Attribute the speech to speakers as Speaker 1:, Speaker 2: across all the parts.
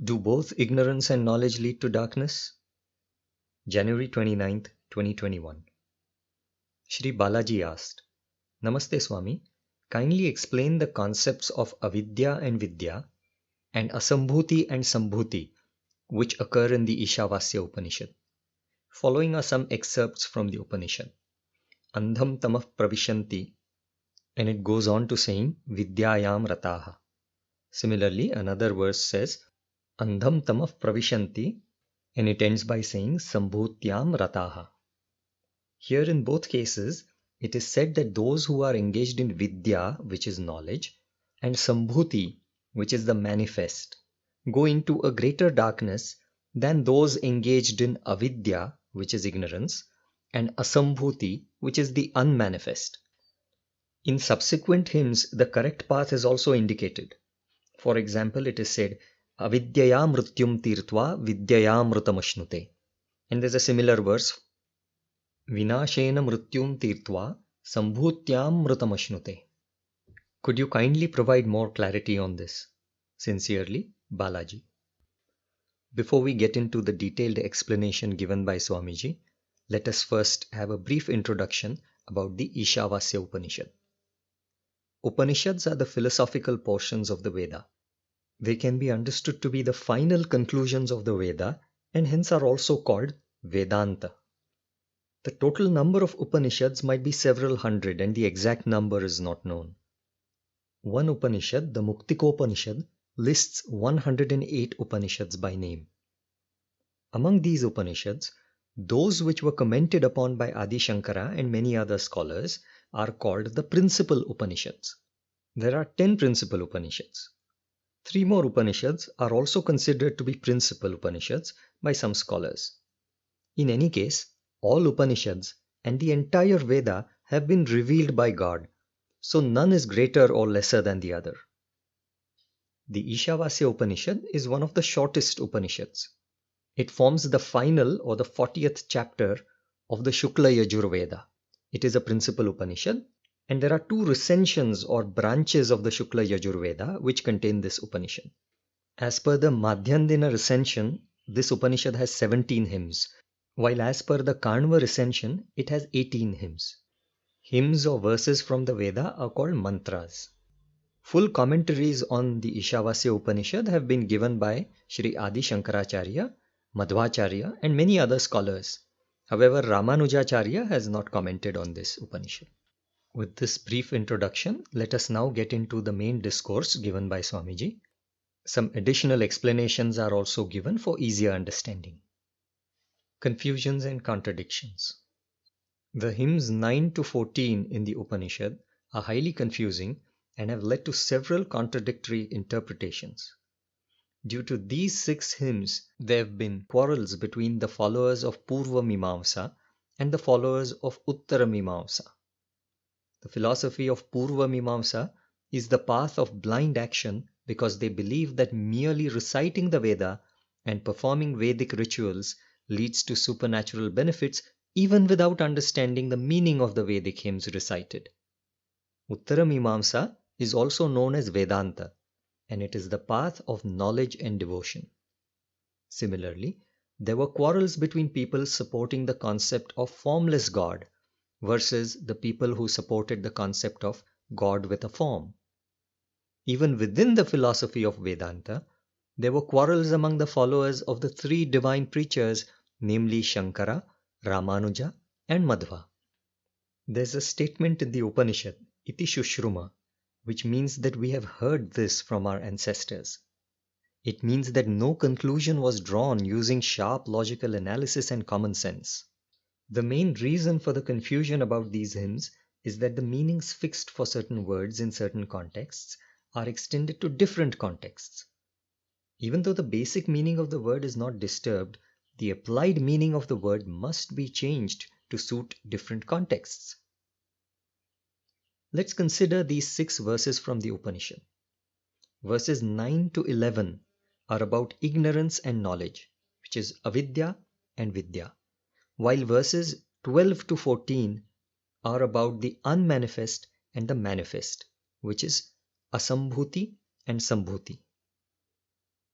Speaker 1: Do both ignorance and knowledge lead to darkness? January 29th, 2021. Shri Balaji asked, Namaste Swami, kindly explain the concepts of avidya and vidya and asambhuti and sambhuti which occur in the Ishavasya Upanishad. Following are some excerpts from the Upanishad. Andham tamah pravishanti, and it goes on to saying vidyayam rataha. Similarly, another verse says Andham tamah pravishanti, and it ends by saying sambhutyam rataha. Here in both cases, it is said that those who are engaged in vidya, which is knowledge, and sambhuti, which is the manifest, go into a greater darkness than those engaged in avidya, which is ignorance, and asambhuti, which is the unmanifest. In subsequent hymns, the correct path is also indicated. For example, it is said, Avidyaya mrutyum tirtva vidyaya mrutamashnute. And there's a similar verse, Vinashena mrutyum tirtva sambhutyam mrutamashnute. Could you kindly provide more clarity on this? Sincerely, Balaji. Before we get into the detailed explanation given by Swamiji, let us first have a brief introduction about the Ishavasya Upanishad. Upanishads are the philosophical portions of the Veda. They can be understood to be the final conclusions of the Veda and hence are also called Vedanta. The total number of Upanishads might be several hundred and the exact number is not known. One Upanishad, the Muktikopanishad, lists 108 Upanishads by name. Among these Upanishads, those which were commented upon by Adi Shankara and many other scholars are called the principal Upanishads. There are 10 principal Upanishads. 3 more Upanishads are also considered to be principal Upanishads by some scholars. In any case, all Upanishads and the entire Veda have been revealed by God, so none is greater or lesser than the other. The Ishavasya Upanishad is one of the shortest Upanishads. It forms the final or the 40th chapter of the Shukla Yajurveda. It is a principal Upanishad, and there are 2 recensions or branches of the Shukla Yajurveda which contain this Upanishad. As per the Madhyandina recension, this Upanishad has 17 hymns, while as per the Kanva recension, it has 18 hymns. Hymns or verses from the Veda are called mantras. Full commentaries on the Ishavasya Upanishad have been given by Sri Adi Shankaracharya, Madhvacharya and many other scholars. However, Ramanujacharya has not commented on this Upanishad. With this brief introduction, let us now get into the main discourse given by Swamiji. Some additional explanations are also given for easier understanding. Confusions and contradictions. The hymns 9 to 14 in the Upanishad are highly confusing and have led to several contradictory interpretations. Due to these 6 hymns, there have been quarrels between the followers of Purva Mimamsa and the followers of Uttara Mimamsa. The philosophy of Purva Mimamsa is the path of blind action because they believe that merely reciting the Veda and performing Vedic rituals leads to supernatural benefits even without understanding the meaning of the Vedic hymns recited. Uttara Mimamsa is also known as Vedanta, and it is the path of knowledge and devotion. Similarly, there were quarrels between people supporting the concept of formless God versus the people who supported the concept of God with a form. Even within the philosophy of Vedanta, there were quarrels among the followers of the 3 divine preachers, namely Shankara, Ramanuja and Madhva. There's a statement in the Upanishad, Iti Shushruma, which means that we have heard this from our ancestors. It means that no conclusion was drawn using sharp logical analysis and common sense. The main reason for the confusion about these hymns is that the meanings fixed for certain words in certain contexts are extended to different contexts. Even though the basic meaning of the word is not disturbed, the applied meaning of the word must be changed to suit different contexts. Let's consider these 6 verses from the Upanishad. Verses 9 to 11 are about ignorance and knowledge, which is avidya and vidya, while verses 12 to 14 are about the unmanifest and the manifest, which is asambhuti and sambhuti.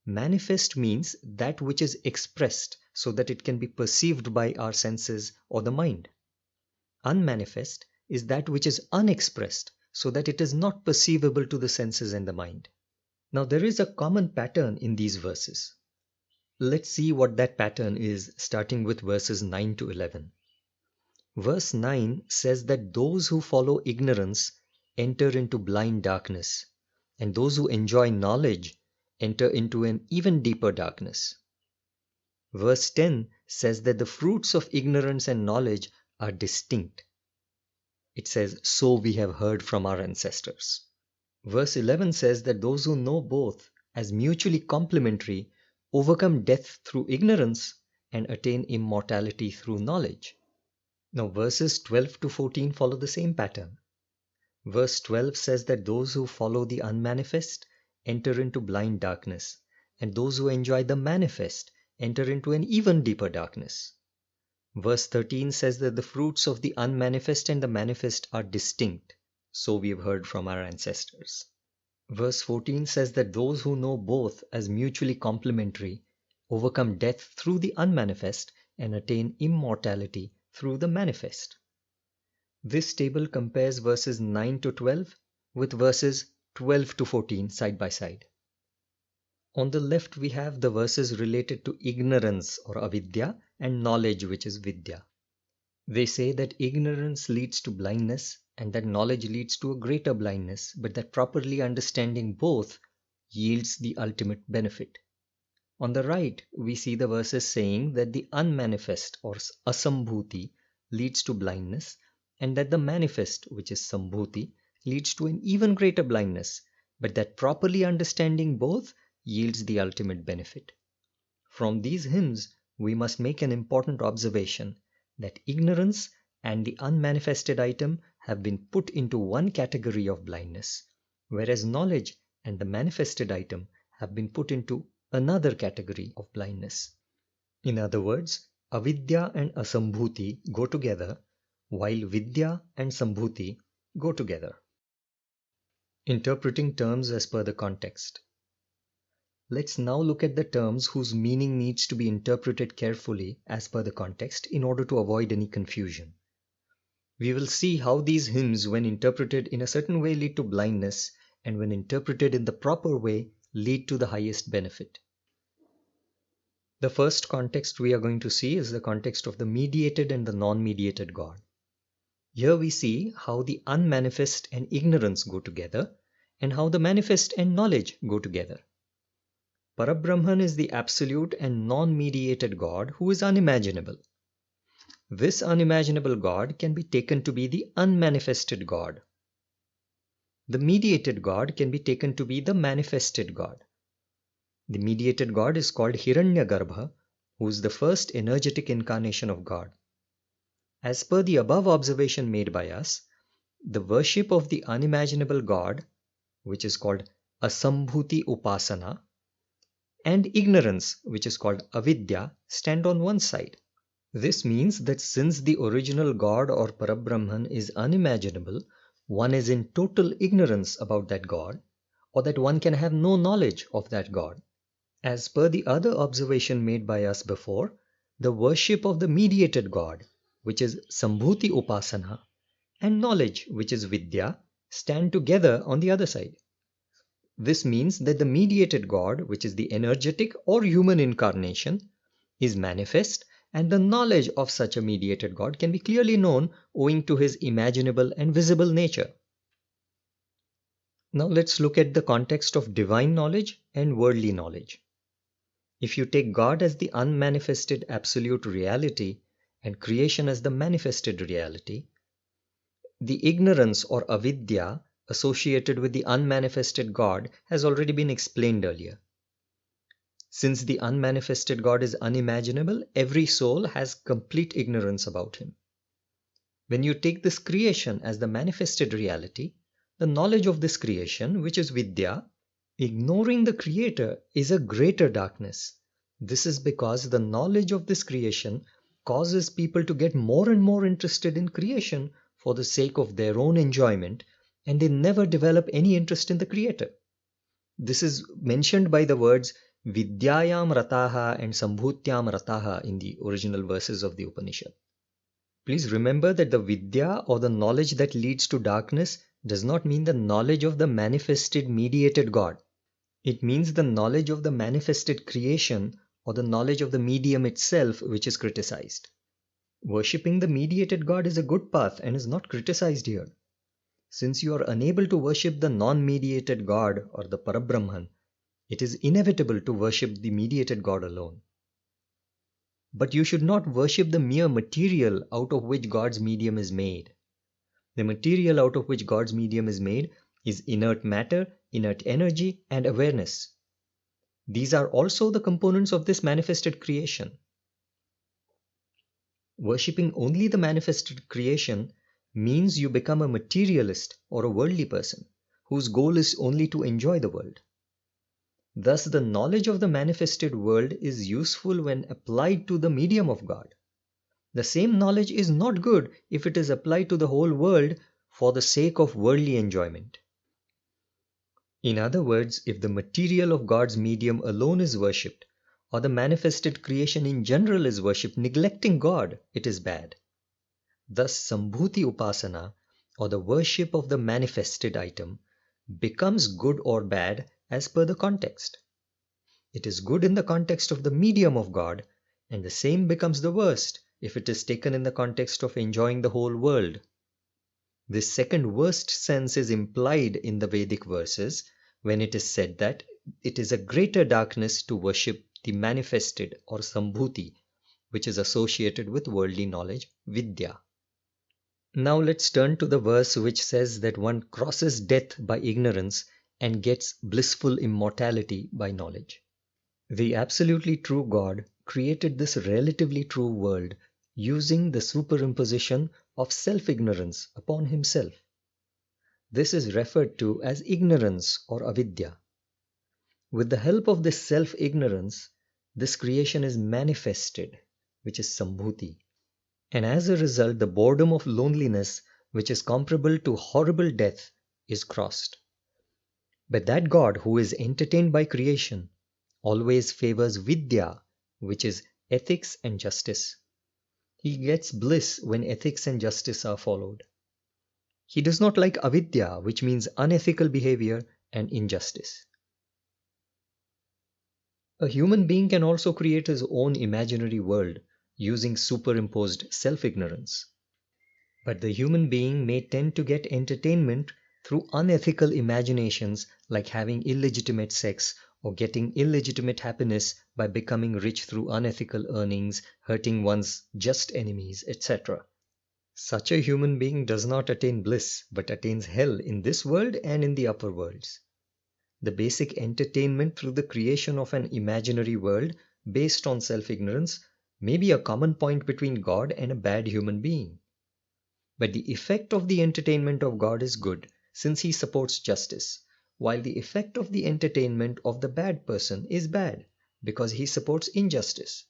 Speaker 1: Manifest means that which is expressed so that it can be perceived by our senses or the mind. Unmanifest is that which is unexpressed so that it is not perceivable to the senses and the mind. Now there is a common pattern in these verses. Let's see what that pattern is, starting with verses 9 to 11. Verse 9 says that those who follow ignorance enter into blind darkness, and those who enjoy knowledge enter into an even deeper darkness. Verse 10 says that the fruits of ignorance and knowledge are distinct. It says, "So we have heard from our ancestors." Verse 11 says that those who know both as mutually complementary overcome death through ignorance and attain immortality through knowledge. Now verses 12 to 14 follow the same pattern. Verse 12 says that those who follow the unmanifest enter into blind darkness, and those who enjoy the manifest enter into an even deeper darkness. Verse 13 says that the fruits of the unmanifest and the manifest are distinct, so we have heard from our ancestors. Verse 14 says that those who know both as mutually complementary overcome death through the unmanifest and attain immortality through the manifest. This table compares verses 9 to 12 with verses 12 to 14 side by side. On the left we have the verses related to ignorance or avidya and knowledge, which is vidya. They say that ignorance leads to blindness and that knowledge leads to a greater blindness, but that properly understanding both yields the ultimate benefit. On the right, we see the verses saying that the unmanifest or asambhuti leads to blindness and that the manifest, which is sambhuti, leads to an even greater blindness, but that properly understanding both yields the ultimate benefit. From these hymns, we must make an important observation that ignorance and the unmanifested item have been put into one category of blindness, whereas knowledge and the manifested item have been put into another category of blindness. In other words, avidya and asambhuti go together, while vidya and sambhuti go together. Interpreting terms as per the context. Let's now look at the terms whose meaning needs to be interpreted carefully as per the context in order to avoid any confusion. We will see how these hymns, when interpreted in a certain way, lead to blindness, and when interpreted in the proper way, lead to the highest benefit. The first context we are going to see is the context of the mediated and the non-mediated God. Here we see how the unmanifest and ignorance go together, and how the manifest and knowledge go together. Parabrahman is the absolute and non-mediated God who is unimaginable. This unimaginable God can be taken to be the unmanifested God. The mediated God can be taken to be the manifested God. The mediated God is called Hiranyagarbha, who is the first energetic incarnation of God. As per the above observation made by us, the worship of the unimaginable God, which is called Asambhuti Upasana, and ignorance, which is called avidya, stand on one side. This means that since the original God or Parabrahman is unimaginable, one is in total ignorance about that God, or that one can have no knowledge of that God. As per the other observation made by us before, the worship of the mediated God, which is Sambhuti Upasana, and knowledge, which is Vidya, stand together on the other side. This means that the mediated God, which is the energetic or human incarnation, is manifest, and the knowledge of such a mediated God can be clearly known owing to his imaginable and visible nature. Now let's look at the context of divine knowledge and worldly knowledge. If you take God as the unmanifested absolute reality and creation as the manifested reality, the ignorance or avidya associated with the unmanifested God has already been explained earlier. Since the unmanifested God is unimaginable, every soul has complete ignorance about him. When you take this creation as the manifested reality, the knowledge of this creation, which is Vidya, ignoring the Creator, is a greater darkness. This is because the knowledge of this creation causes people to get more and more interested in creation for the sake of their own enjoyment, and they never develop any interest in the Creator. This is mentioned by the words Vidyayam rataha and Sambhutyam rataha in the original verses of the Upanishad. Please remember that the Vidya or the knowledge that leads to darkness does not mean the knowledge of the manifested mediated God. It means the knowledge of the manifested creation or the knowledge of the medium itself which is criticized. Worshipping the mediated God is a good path and is not criticized here. Since you are unable to worship the non-mediated God or the Parabrahman, it is inevitable to worship the mediated God alone. But you should not worship the mere material out of which God's medium is made. The material out of which God's medium is made is inert matter, inert energy, and awareness. These are also the components of this manifested creation. Worshipping only the manifested creation means you become a materialist or a worldly person whose goal is only to enjoy the world. Thus, the knowledge of the manifested world is useful when applied to the medium of God. The same knowledge is not good if it is applied to the whole world for the sake of worldly enjoyment. In other words, if the material of God's medium alone is worshipped, or the manifested creation in general is worshipped, neglecting God, it is bad. Thus, Sambhuti Upasana, or the worship of the manifested item, becomes good or bad as per the context. It is good in the context of the medium of God, and the same becomes the worst if it is taken in the context of enjoying the whole world. This second worst sense is implied in the Vedic verses when it is said that it is a greater darkness to worship the manifested or Sambhuti, which is associated with worldly knowledge, Vidya. Now let's turn to the verse which says that one crosses death by ignorance and gets blissful immortality by knowledge. The absolutely true God created this relatively true world using the superimposition of self-ignorance upon himself. This is referred to as ignorance or avidya. With the help of this self-ignorance, this creation is manifested, which is Sambhuti. And as a result, the boredom of loneliness, which is comparable to horrible death, is crossed. But that God who is entertained by creation always favors Vidya, which is ethics and justice. He gets bliss when ethics and justice are followed. He does not like avidya, which means unethical behavior and injustice. A human being can also create his own imaginary world using superimposed self-ignorance. But the human being may tend to get entertainment through unethical imaginations like having illegitimate sex or getting illegitimate happiness by becoming rich through unethical earnings, hurting one's just enemies, etc. Such a human being does not attain bliss, but attains hell in this world and in the upper worlds. The basic entertainment through the creation of an imaginary world based on self-ignorance may be a common point between God and a bad human being. But the effect of the entertainment of God is good, since he supports justice, while the effect of the entertainment of the bad person is bad, because he supports injustice.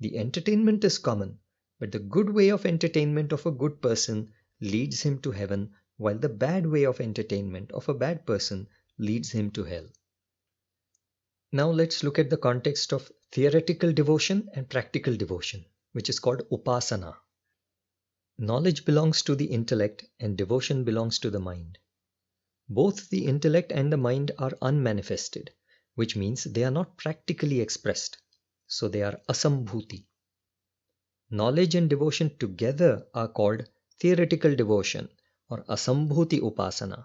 Speaker 1: The entertainment is common, but the good way of entertainment of a good person leads him to heaven, while the bad way of entertainment of a bad person leads him to hell. Now let's look at the context of theoretical devotion and practical devotion, which is called upasana. Knowledge belongs to the intellect and devotion belongs to the mind. Both the intellect and the mind are unmanifested, which means they are not practically expressed, so they are asambhuti. Knowledge and devotion together are called theoretical devotion or asambhuti upasana.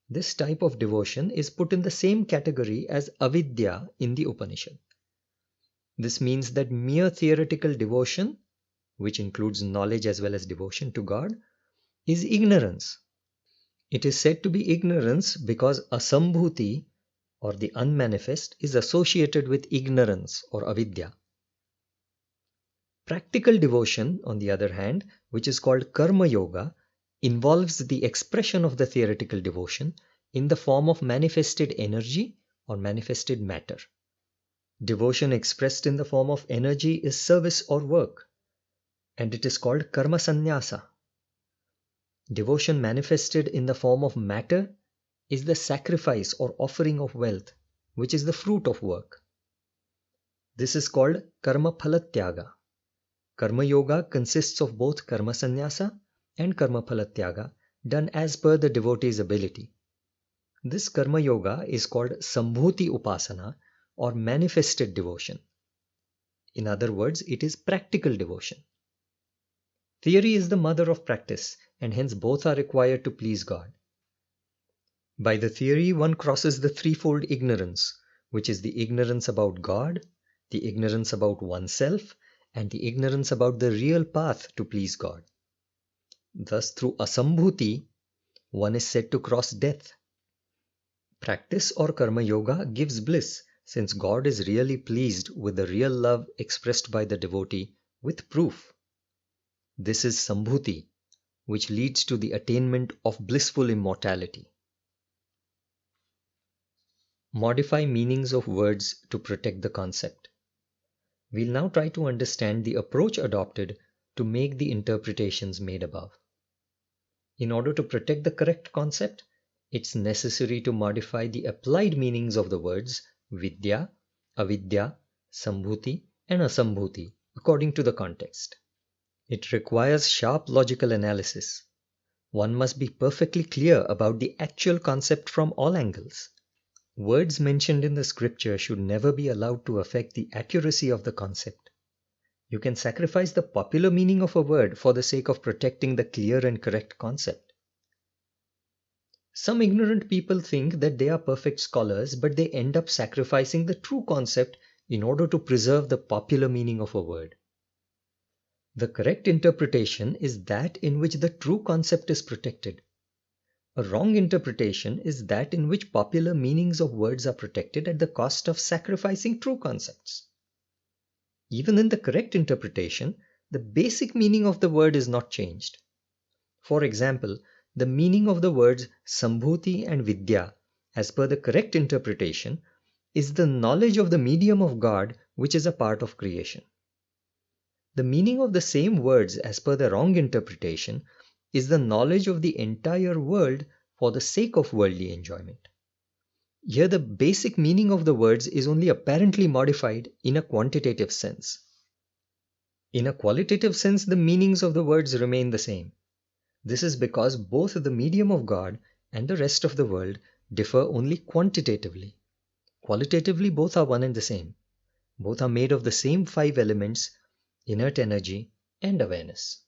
Speaker 1: This type of devotion is put in the same category as avidya in the Upanishad. This means that mere theoretical devotion, which includes knowledge as well as devotion to God, is ignorance. It is said to be ignorance because asambhuti or the unmanifest is associated with ignorance or avidya. Practical devotion, on the other hand, which is called karma yoga, involves the expression of the theoretical devotion in the form of manifested energy or manifested matter. Devotion expressed in the form of energy is service or work, and it is called karma sannyasa. Devotion manifested in the form of matter is the sacrifice or offering of wealth, which is the fruit of work. This is called karma phala tyaga. Karma yoga consists of both karma sannyasa and karma phala tyaga done as per the devotee's ability. This karma yoga is called sambhuti upasana or manifested devotion. In other words, it is practical devotion. Theory is the mother of practice, and hence both are required to please God. By the theory, one crosses the threefold ignorance, which is the ignorance about God, the ignorance about oneself, and the ignorance about the real path to please God. Thus, through asambhuti, one is said to cross death. Practice or karma yoga gives bliss, since God is really pleased with the real love expressed by the devotee with proof. This is sambhuti, which leads to the attainment of blissful immortality. Modify meanings of words to protect the concept. We'll now try to understand the approach adopted to make the interpretations made above. In order to protect the correct concept, it's necessary to modify the applied meanings of the words vidya, avidya, sambhuti, and asambhuti according to the context. It requires sharp logical analysis. One must be perfectly clear about the actual concept from all angles. Words mentioned in the scripture should never be allowed to affect the accuracy of the concept. You can sacrifice the popular meaning of a word for the sake of protecting the clear and correct concept. Some ignorant people think that they are perfect scholars, but they end up sacrificing the true concept in order to preserve the popular meaning of a word. The correct interpretation is that in which the true concept is protected. A wrong interpretation is that in which popular meanings of words are protected at the cost of sacrificing true concepts. Even in the correct interpretation, the basic meaning of the word is not changed. For example, the meaning of the words sambhuti and vidya, as per the correct interpretation, is the knowledge of the medium of God which is a part of creation. The meaning of the same words as per the wrong interpretation is the knowledge of the entire world for the sake of worldly enjoyment. Here the basic meaning of the words is only apparently modified in a quantitative sense. In a qualitative sense, the meanings of the words remain the same. This is because both the medium of God and the rest of the world differ only quantitatively. Qualitatively, both are one and the same. Both are made of the same 5 elements: inert energy and awareness.